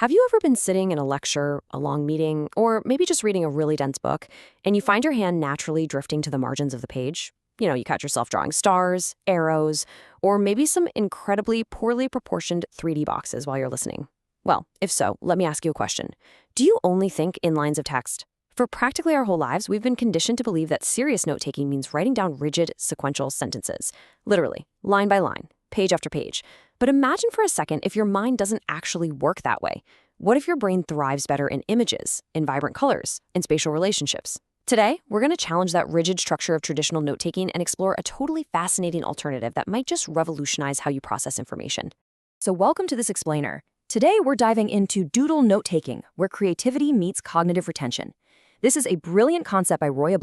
Have you ever been sitting in a lecture, a long meeting, or maybe just reading a really dense book, and you find your hand naturally drifting to the margins of the page? You catch yourself drawing stars, arrows, or maybe some incredibly poorly proportioned 3D boxes while you're listening. Well, if so, let me ask you a question. Do you only think in lines of text? For practically our whole lives, we've been conditioned to believe that serious note-taking means writing down rigid, sequential sentences. Literally, line by line, page after page. But imagine for a second if your mind doesn't actually work that way. What if your brain thrives better in images, in vibrant colors, in spatial relationships? Today, we're going to challenge that rigid structure of traditional note-taking and explore a totally fascinating alternative that might just revolutionize how you process information. So welcome to this explainer. Today, we're diving into Doodle note-taking, where creativity meets cognitive retention. This is a brilliant concept by Roya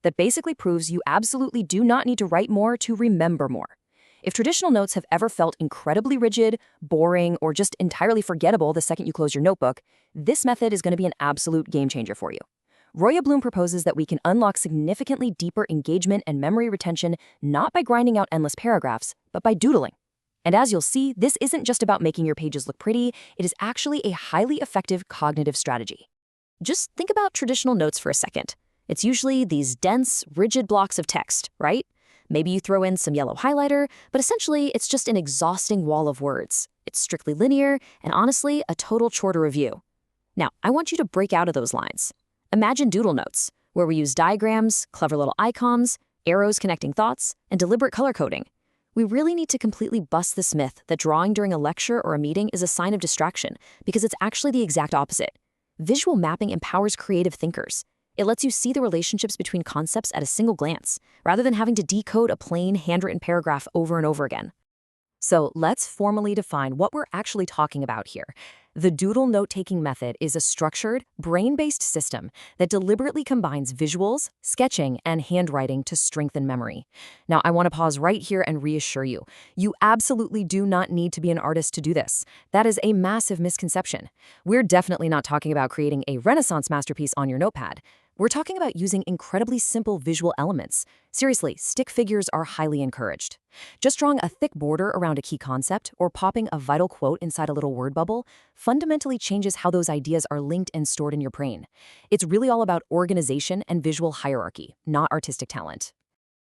that basically proves you absolutely do not need to write more to remember more. If traditional notes have ever felt incredibly rigid, boring, or just entirely forgettable the second you close your notebook, this method is going to be an absolute game changer for you. Roya proposes that we can unlock significantly deeper engagement and memory retention not by grinding out endless paragraphs, but by doodling. And as you'll see, this isn't just about making your pages look pretty, it is actually a highly effective cognitive strategy. Just think about traditional notes for a second. It's usually these dense, rigid blocks of text, right? Maybe you throw in some yellow highlighter, but essentially it's just an exhausting wall of words. It's strictly linear, and honestly, a total chore to review. Now, I want you to break out of those lines. Imagine doodle notes, where we use diagrams, clever little icons, arrows connecting thoughts, and deliberate color coding. We really need to completely bust this myth that drawing during a lecture or a meeting is a sign of distraction, because it's actually the exact opposite. Visual mapping empowers creative thinkers. It lets you see the relationships between concepts at a single glance, rather than having to decode a plain, handwritten paragraph over and over again. So let's formally define what we're actually talking about here. The Doodle note-taking method is a structured, brain-based system that deliberately combines visuals, sketching, and handwriting to strengthen memory. Now, I want to pause right here and reassure you, you absolutely do not need to be an artist to do this. That is a massive misconception. We're definitely not talking about creating a Renaissance masterpiece on your notepad. We're talking about using incredibly simple visual elements. Seriously, stick figures are highly encouraged. Just drawing a thick border around a key concept or popping a vital quote inside a little word bubble fundamentally changes how those ideas are linked and stored in your brain. It's really all about organization and visual hierarchy, not artistic talent.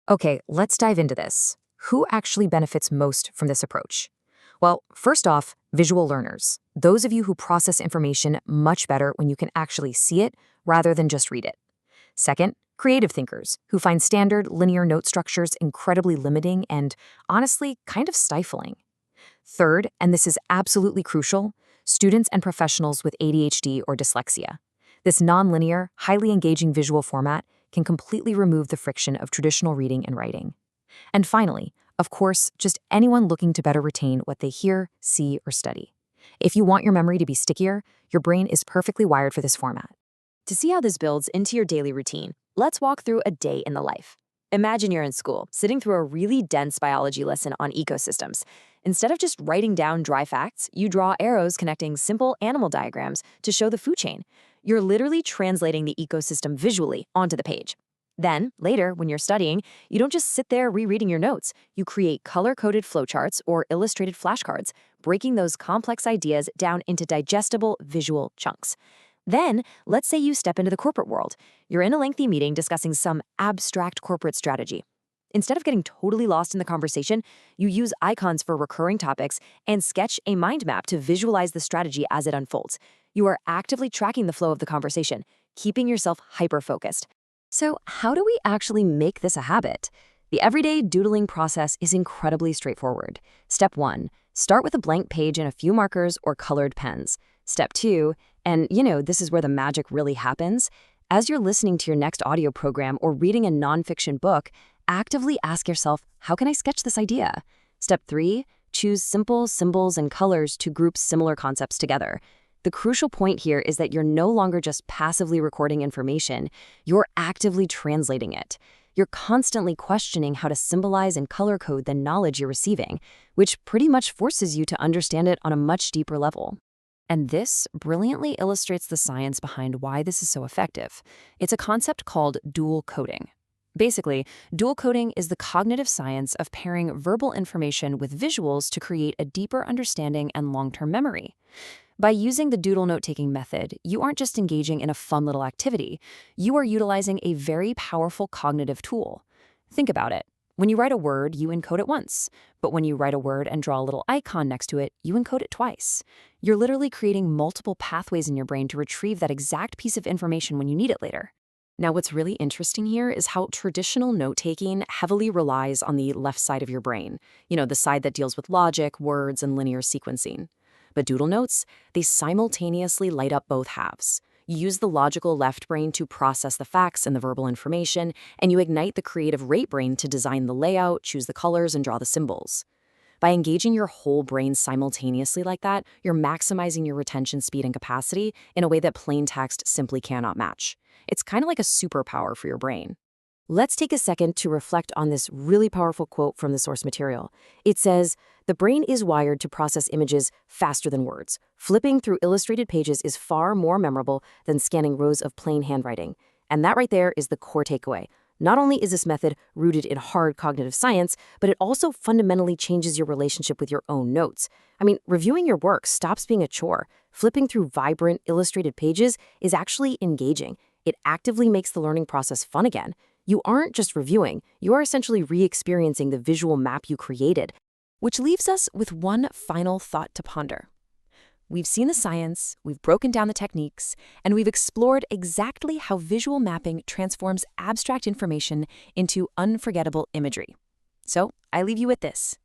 Okay, let's dive into this. Who actually benefits most from this approach? Well, first off, visual learners. Those of you who process information much better when you can actually see it rather than just read it. Second, creative thinkers who find standard linear note structures incredibly limiting and, honestly, kind of stifling. Third, and this is absolutely crucial, students and professionals with ADHD or dyslexia. This nonlinear, highly engaging visual format can completely remove the friction of traditional reading and writing. And finally, of course, just anyone looking to better retain what they hear, see, or study. If you want your memory to be stickier, your brain is perfectly wired for this format. To see how this builds into your daily routine, let's walk through a day in the life. Imagine you're in school, sitting through a really dense biology lesson on ecosystems. Instead of just writing down dry facts, you draw arrows connecting simple animal diagrams to show the food chain. You're literally translating the ecosystem visually onto the page. Then, later, when you're studying, you don't just sit there rereading your notes. You create color-coded flowcharts or illustrated flashcards, breaking those complex ideas down into digestible visual chunks. Then, let's say you step into the corporate world. You're in a lengthy meeting discussing some abstract corporate strategy. Instead of getting totally lost in the conversation, you use icons for recurring topics and sketch a mind map to visualize the strategy as it unfolds. You are actively tracking the flow of the conversation, keeping yourself hyper-focused. So how do we actually make this a habit? The everyday doodling process is incredibly straightforward. Step 1, start with a blank page and a few markers or colored pens. Step 2, and this is where the magic really happens. As you're listening to your next audio program or reading a nonfiction book, actively ask yourself, how can I sketch this idea? Step 3, choose simple symbols and colors to group similar concepts together. The crucial point here is that you're no longer just passively recording information, you're actively translating it. You're constantly questioning how to symbolize and color code the knowledge you're receiving, which pretty much forces you to understand it on a much deeper level. And this brilliantly illustrates the science behind why this is so effective. It's a concept called dual coding. Basically, dual coding is the cognitive science of pairing verbal information with visuals to create a deeper understanding and long-term memory. By using the doodle note-taking method, you aren't just engaging in a fun little activity, you are utilizing a very powerful cognitive tool. Think about it. When you write a word, you encode it once. But when you write a word and draw a little icon next to it, you encode it twice. You're literally creating multiple pathways in your brain to retrieve that exact piece of information when you need it later. Now, what's really interesting here is how traditional note-taking heavily relies on the left side of your brain, the side that deals with logic, words, and linear sequencing. But Doodle notes, they simultaneously light up both halves. You use the logical left brain to process the facts and the verbal information, and you ignite the creative right brain to design the layout, choose the colors, and draw the symbols. By engaging your whole brain simultaneously like that, you're maximizing your retention speed and capacity in a way that plain text simply cannot match. It's kind of like a superpower for your brain. Let's take a second to reflect on this really powerful quote from the source material. It says, "The brain is wired to process images faster than words. Flipping through illustrated pages is far more memorable than scanning rows of plain handwriting." And that right there is the core takeaway. Not only is this method rooted in hard cognitive science, but it also fundamentally changes your relationship with your own notes. Reviewing your work stops being a chore. Flipping through vibrant, illustrated pages is actually engaging. It actively makes the learning process fun again. You aren't just reviewing, you are essentially re-experiencing the visual map you created. Which leaves us with one final thought to ponder. We've seen the science, we've broken down the techniques, and we've explored exactly how visual mapping transforms abstract information into unforgettable imagery. So I leave you with this.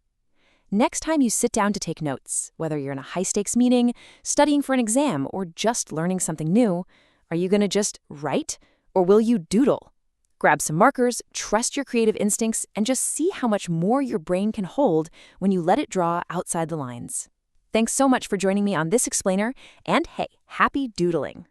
Next time you sit down to take notes, whether you're in a high-stakes meeting, studying for an exam, or just learning something new, are you going to just write, or will you doodle? Grab some markers, trust your creative instincts, and just see how much more your brain can hold when you let it draw outside the lines. Thanks so much for joining me on this explainer, and hey, happy doodling!